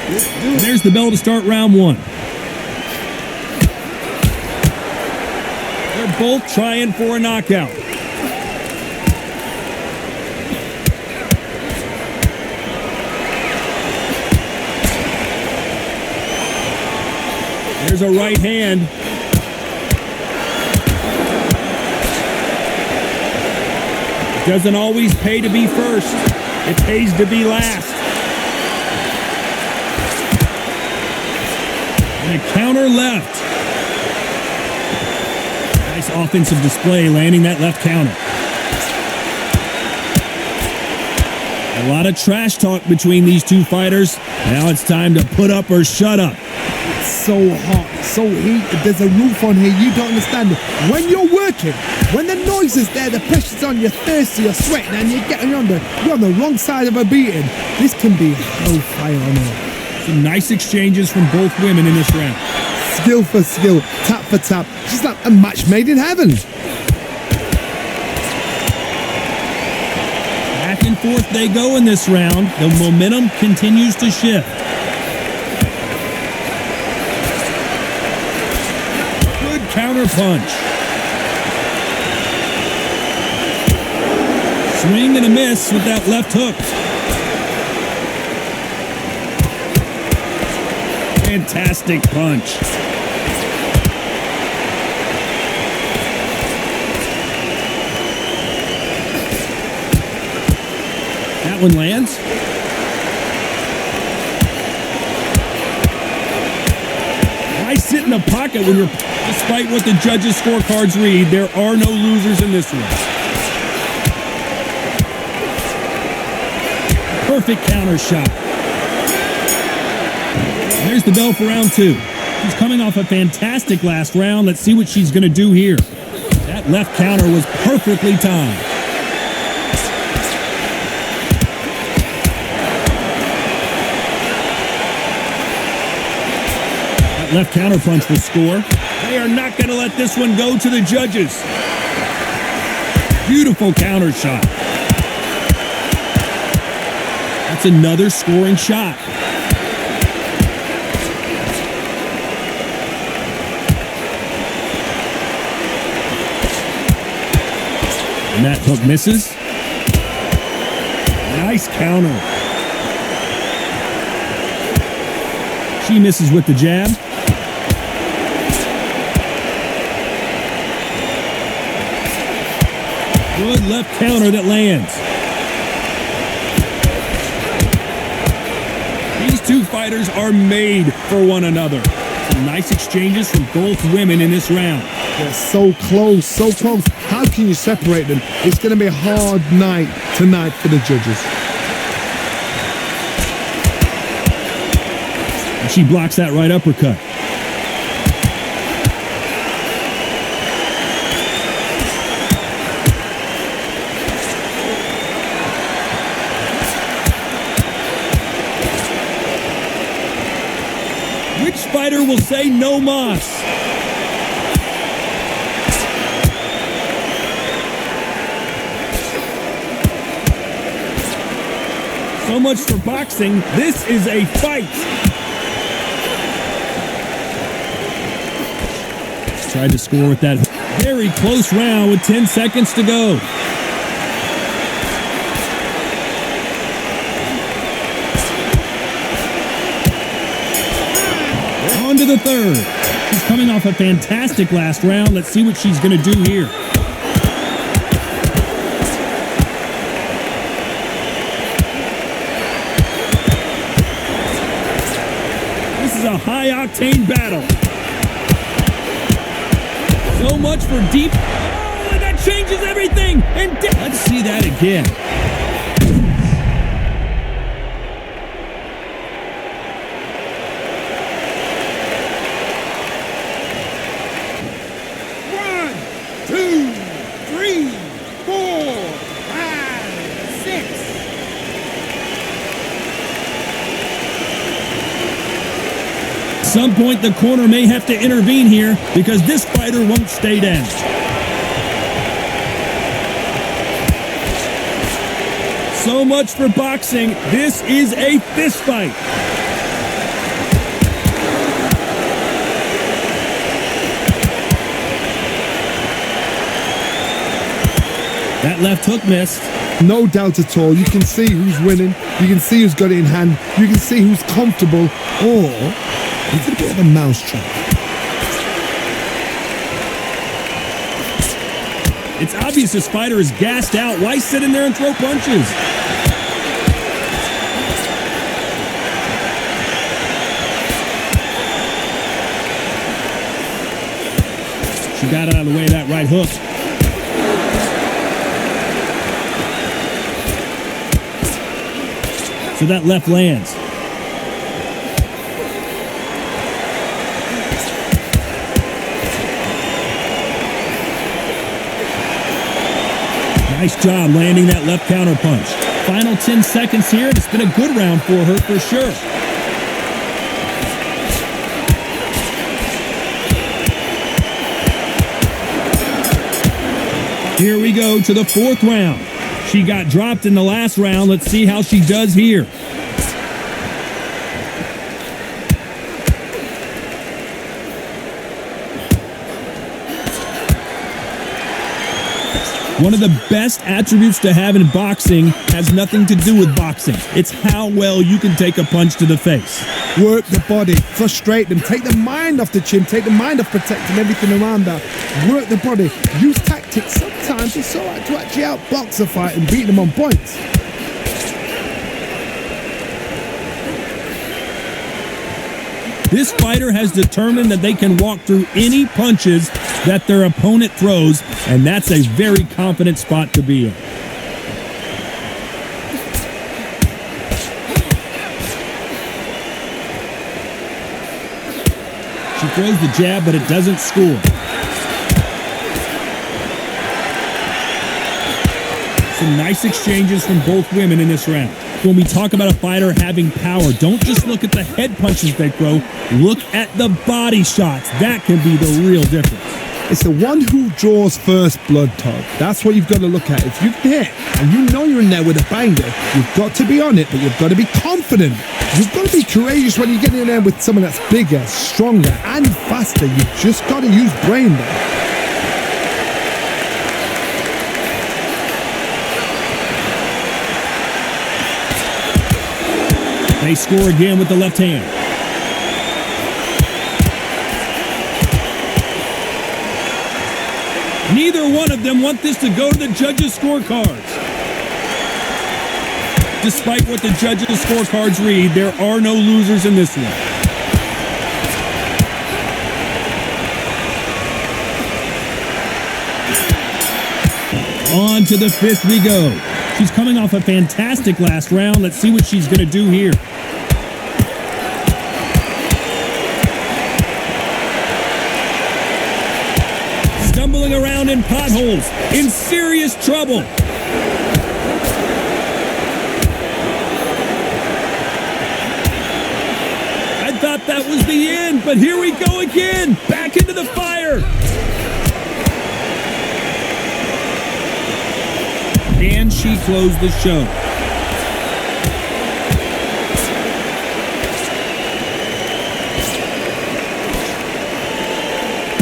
There's the bell to start round one. They're both trying for a knockout. There's a right hand. It doesn't always pay to be first. It pays to be last. And a counter left. Nice offensive display, landing that left counter. A lot of trash talk between these two fighters. Now it's time to put up or shut up. So hot, so heated. There's a roof on here. You don't understand it. When you're working, when the noise is there, the pressure's on, you're thirsty, you're sweating, and you're on the wrong side of a beating. This can be hellfire on earth. Some nice exchanges from both women in this round. Skill for skill, tap for tap. Just like a match made in heaven. Back and forth they go in this round. The momentum continues to shift. Counter punch. Swing and a miss with that left hook. Fantastic punch. That one lands. Why sit in the pocket when you're... Despite what the judges' scorecards read, there are no losers in this one. Perfect counter shot. There's the bell for round two. She's coming off a fantastic last round. Let's see what she's going to do here. That left counter was perfectly timed. That left counter punch will score. They are not going to let this one go to the judges. Beautiful counter shot. That's another scoring shot. And that hook misses. Nice counter. She misses with the jab. Good left counter that lands. These two fighters are made for one another. Some nice exchanges from both women in this round. They're so close, so close. How can you separate them? It's going to be a hard night tonight for the judges. And she blocks that right uppercut. Which fighter will say no mas? So much for boxing. This is a fight. Tried to score with that very close round with 10 seconds to go. On to the third. She's coming off a fantastic last round. Let's see what she's going to do here. This is a high-octane battle. So much for deep. Oh, and that changes everything. And let's see that again. At some point, the corner may have to intervene here because this fighter won't stay down. So much for boxing. This is a fist fight. That left hook missed. No doubt at all. You can see who's winning. You can see who's got it in hand. You can see who's comfortable. Or it's a bit of a mousetrap. It's obvious this fighter is gassed out. Why sit in there and throw punches? She got out of the way of that right hook. So that left lands. Nice job landing that left counter punch. Final 10 seconds here, and it's been a good round for her for sure. Here we go to the fourth round. She got dropped in the last round. Let's see how she does here. One of the best attributes to have in boxing has nothing to do with boxing. It's how well you can take a punch to the face. Work the body, frustrate them, take the mind off the chin, take the mind off protecting everything around that. Work the body, use tactics. Sometimes it's alright to actually outbox a fight and beat them on points. This fighter has determined that they can walk through any punches that their opponent throws, and that's a very confident spot to be in. She throws the jab, but it doesn't score. Some nice exchanges from both women in this round. When we talk about a fighter having power, don't just look at the head punches they throw. Look at the body shots. That can be the real difference. It's the one who draws first blood, Todd. That's what you've got to look at. If you hit and you know you're in there with a banger, you've got to be on it, but you've got to be confident. You've got to be courageous when you get in there with someone that's bigger, stronger, and faster. You've just got to use brain there. They score again with the left hand. Neither one of them want this to go to the judges' scorecards. Despite what the judges' scorecards read, there are no losers in this one. On to the fifth we go. She's coming off a fantastic last round. Let's see what she's going to do here. Stumbling around in potholes, in serious trouble. I thought that was the end, but here we go again, back into the fire. And she closed the show.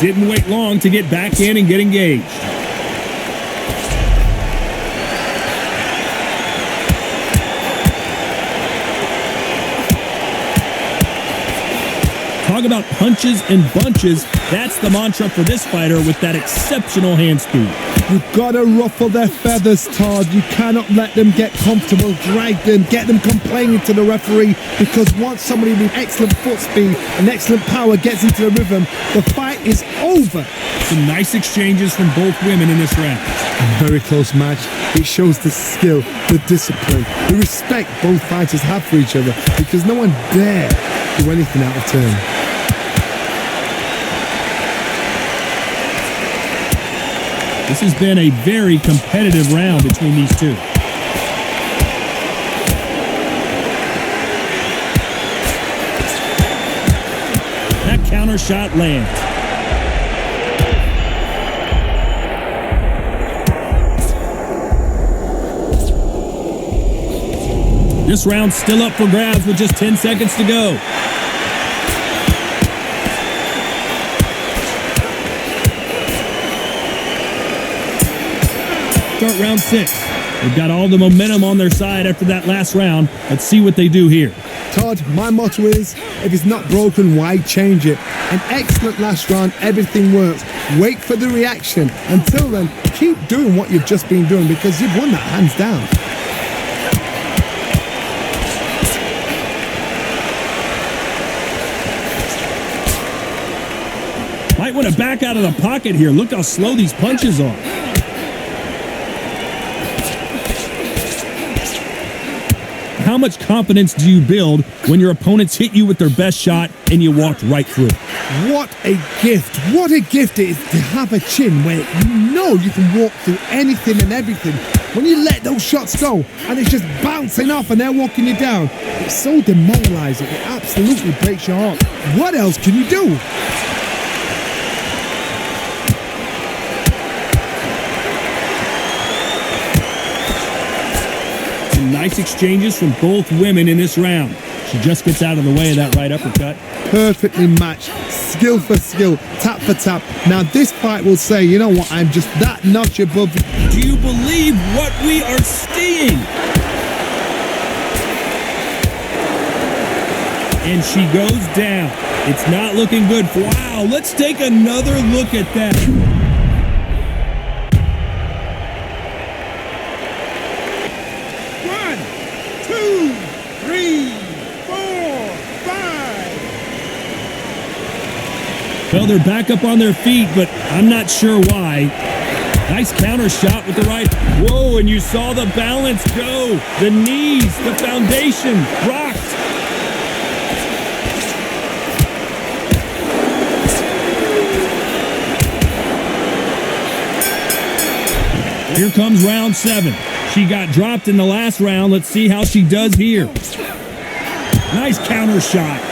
Didn't wait long to get back in and get engaged. Talk about punches and bunches. That's the mantra for this fighter with that exceptional hand speed. You've got to ruffle their feathers, Todd. You cannot let them get comfortable, drag them, get them complaining to the referee, because once somebody with excellent foot speed and excellent power gets into the rhythm, the fight is over. Some nice exchanges from both women in this round. A very close match. It shows the skill, the discipline, the respect both fighters have for each other, because no one dare do anything out of turn. This has been a very competitive round between these two. That counter shot lands. This round's still up for grabs with just 10 seconds to go. start round 6. They've got all the momentum on their side after that last round. Let's see what they do here. Todd, my motto is, if it's not broken, why change it? An excellent last round, everything works. Wait for the reaction. Until then, keep doing what you've just been doing because you've won that hands down. Might want to back out of the pocket here. Look how slow these punches are. How much confidence do you build when your opponents hit you with their best shot and you walked right through? What a gift. What a gift it is to have a chin where you know you can walk through anything and everything. When you let those shots go and it's just bouncing off and they're walking you down, it's so demoralizing. It absolutely breaks your heart. What else can you do? Nice exchanges from both women in this round. She just gets out of the way of that right uppercut. Perfectly matched. Skill for skill. Tap for tap. Now this fight will say, you know what, I'm just that notch above. Do you believe what we are seeing? And she goes down. It's not looking good. Wow, let's take another look at that. Well, they're back up on their feet, but I'm not sure why. Nice counter shot with the right. Whoa, and you saw the balance go. The knees, the foundation, rocked. Here comes round 7. She got dropped in the last round. Let's see how she does here. Nice counter shot.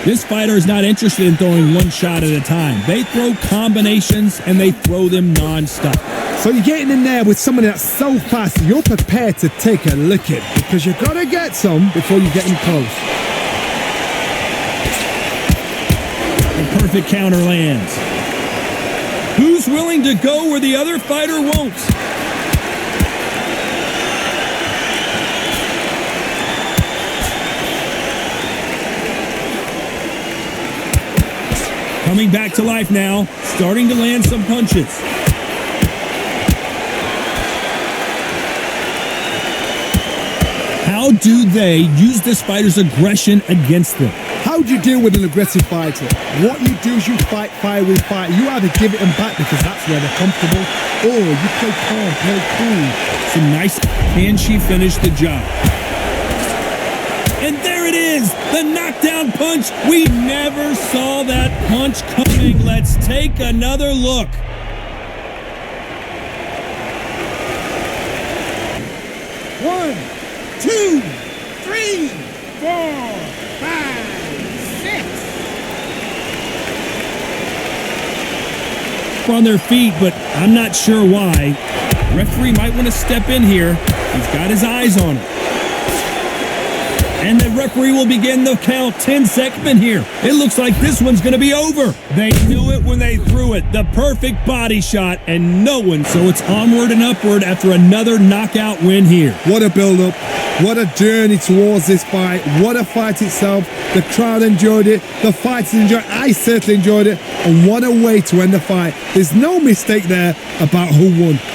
This fighter is not interested in throwing one shot at a time. They throw combinations and they throw them non-stop. So you're getting in there with somebody that's so fast, you're prepared to take a licking because you've got to get some before you get in close. The perfect counter lands. Who's willing to go where the other fighter won't? Coming back to life now, starting to land some punches. How do they use this fighter's aggression against them? How do you deal with an aggressive fighter? What you do is you fight fire with fire. You either give it them back because that's where they're comfortable, or you play calm, play cool. Some nice, can she finish the job? And there it is, the knockdown punch. We never saw that punch coming. Let's take another look. One, two, three, 4, 5, 6. On their feet, but I'm not sure why. Referee might want to step in here. He's got his eyes on it. And the referee will begin the count. 10 segment here. It looks like this one's going to be over. They knew it when they threw it. The perfect body shot, and no one. So it's onward and upward after another knockout win here. What a build-up. What a journey towards this fight. What a fight itself. The crowd enjoyed it. The fighters enjoyed it. I certainly enjoyed it. And what a way to end the fight. There's no mistake there about who won.